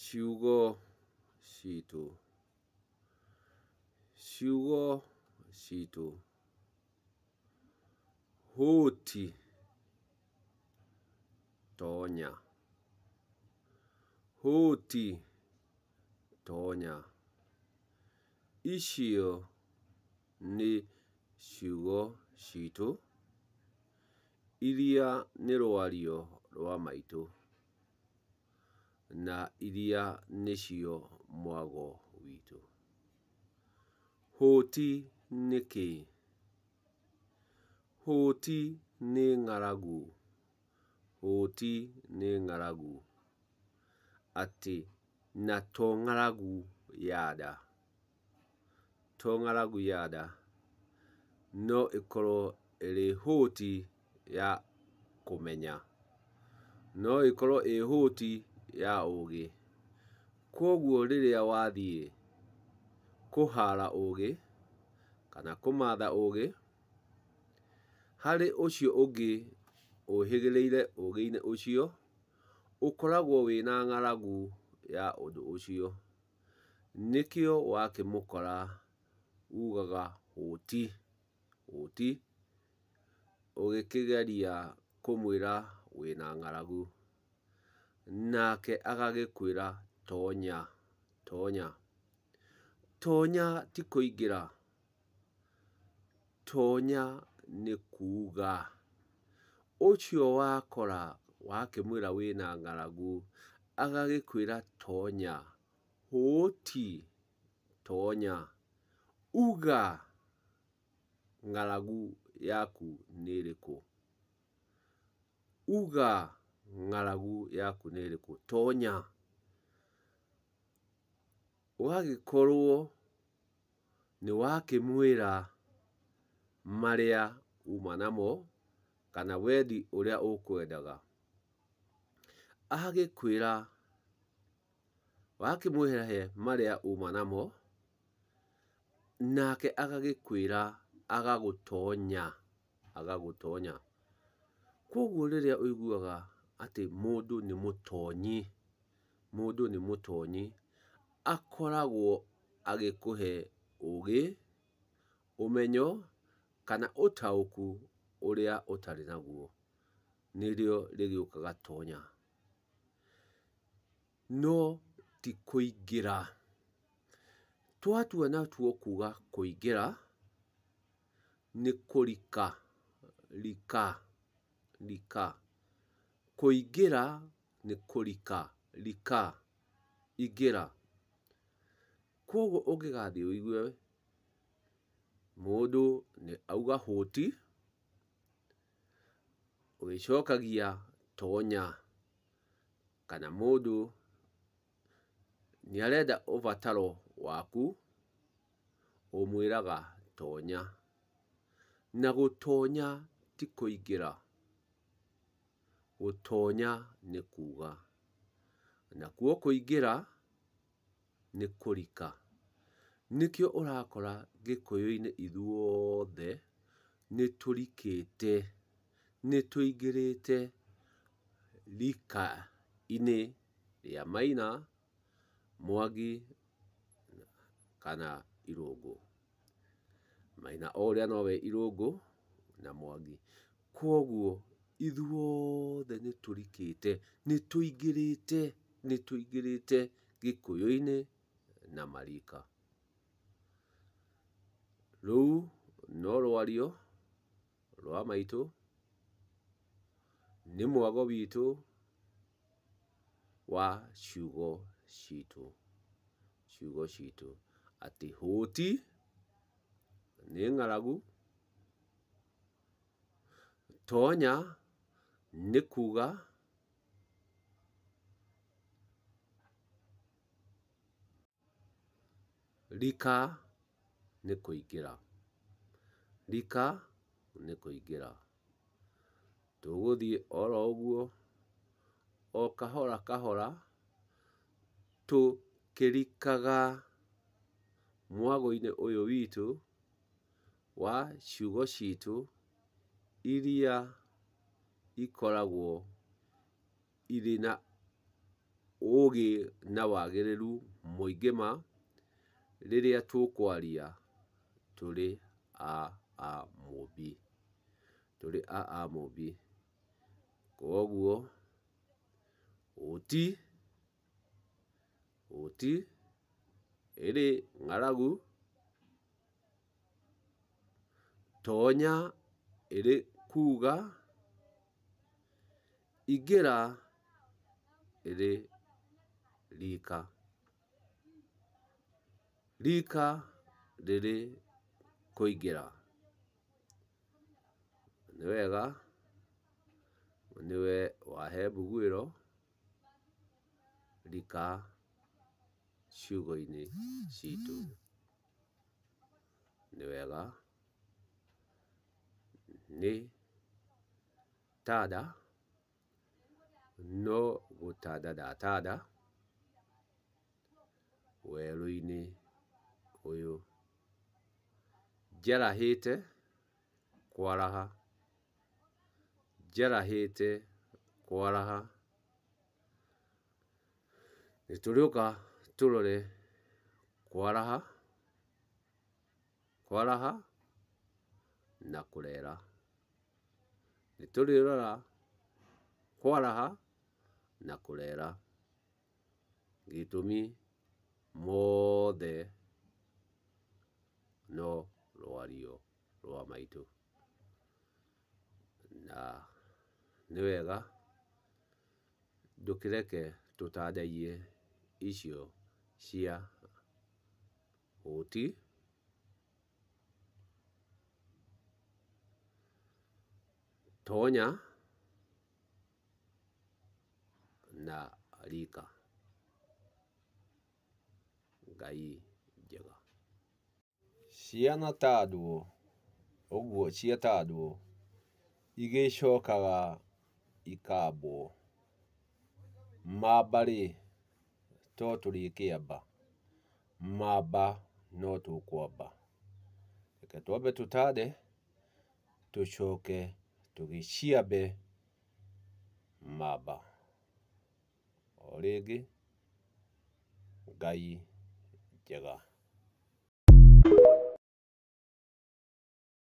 ciugo citũ. Ciugo citũ. Hũti, tonya. Hũti, tonya. Icio nĩ ciugo citũ, iria nĩ rwario rwa maitũ, na iria nĩcio mwago witũ. Hũti nĩ kĩĩ? Hũti nĩ ng'aragu. Hũti nĩ ng'aragu. Atĩ na to ng'aragu ya nda. To ng'aragu ya nda, no ĩkorwo ĩrĩ hũti ya kũmenya. No ĩkorwo ĩ hũti ya ũũgĩ. Koguo rĩrĩa wathiĩ kũhara ũũgĩ, kana kũmatha ũũgĩ, harĩ ũcio ũngĩ ũhĩgĩrĩire ũũgĩ-inĩ ũcio, ũkoragwo wĩna ng'aragu ya ũndũ ũcio. Nĩkĩo wakĩmũkora ugaga hũti, hũti, ũgĩkĩgeria kũmwĩra wĩna ng'aragu. Nake agagĩkwĩra tonya, tonya. Tonya ti kũingĩra. Tonya nĩ kuuga. Ũcio wakora wakĩmwĩra wĩna ng'aragu, agagĩkwĩra tonya, hũti, tonya. Uga ng'aragu yaku nĩ ĩrĩkũ. Uga ng'aragu yaku nĩ ĩrĩkũ. Tonya. Ũgagĩkorwo nĩwakĩmwĩra marĩa uma namo, kana wendi ũrĩa ũkwendaga. Agagĩkwĩra, wakĩmũhe marĩa uma namo, nake agagĩkwĩra agagũtonya, agagũtonya. Koguo rĩrĩa ũiguaga atĩ mũndũ nĩ mũtonyi, mũndũ nĩ mũtonyi, akoragwo agĩkũhe ũũgĩ, ũmenyo, kana ũtaũku ũrĩa ũtarĩ naguo. Nĩrĩo rĩgĩũkaga tonya. No ti kũingĩra. Twatua natuo kuuga kũingĩra, nĩ kũrika, rika, rika. Kũingĩra nĩ kũrika, rika, ingĩra. Koguo ũngĩgathiĩ ũigue mũndũ nĩ auga hũti, ũgĩcokagia tonya. Kana mũndũ nĩarenda ũbataro waku, ũmwĩraga tonya. Na gũtonya ti kũingĩra. Gũtonya nĩ kuuga. Nakuo kũingĩra nĩ kũrika. Nĩkĩo ũrakora Gĩkũyũ-inĩ ithuothe nĩtũrikĩte, nĩtũingĩrĩte rika-inĩ rĩa Maina, Mwangi kana Irũngũ. Maina o ũrĩa nowe Irũngũ na Mwangi. Koguo ithuothe nĩtũrikĩte, nĩtũingĩrĩte, nĩtũingĩrĩte Gĩkũyũ-inĩ na marika. Rũu no rwario rwa maitũ, nĩ mwago witũ wa ciugo citũ. Ciugo citũ. Atĩ hũti nĩ ng'aragu. Tonya nĩ kuuga. Rika nĩ kũingĩra. Rika nĩ kũingĩra. Tũgũthiĩ oro ũguo, o kahora kahora, tũkĩrikaga mwago-inĩ ũyũ witũ wa ciugo citũ, iria ikoragwo irĩ na ũgĩ na wagĩrĩru mũingĩ ma rĩrĩa tũkwaria tũrĩ a Mũmbi, tũrĩ a Mũmbi. Koguo ũti ĩrĩ ng'aragu, tonya ĩrĩ kuga, ingĩra ĩrĩ rika, rika rĩrĩ kũingĩra. Nĩ wega nĩwe wahe mbugũĩro rika ciugo-inĩ citũ. Nĩ wega nĩ tada no gũtada ndatada werũ-inĩ ũyũ. Njarahĩte kwaraha, njarahĩte kwaraha. Nĩtũrĩũka tũrore kwaraha, kwaraha na kũrera. Nĩtũrĩrora kwaraha na kũrera, gĩtũmi mothe no rwario rwa maitũ. Na nĩ wega ndũkĩreke tũtandaiye icio cia ũti, tonya na rika. Ngai njega. Cianatandwo ũguo ciatandwo igĩcokaga ikambwo. Mamba-rĩ to tũrĩkĩamba, mamba no tũkwamba. Reke twambe tũtande tũcoke tũgĩciambe mamba. O rĩngĩ Ngai njega.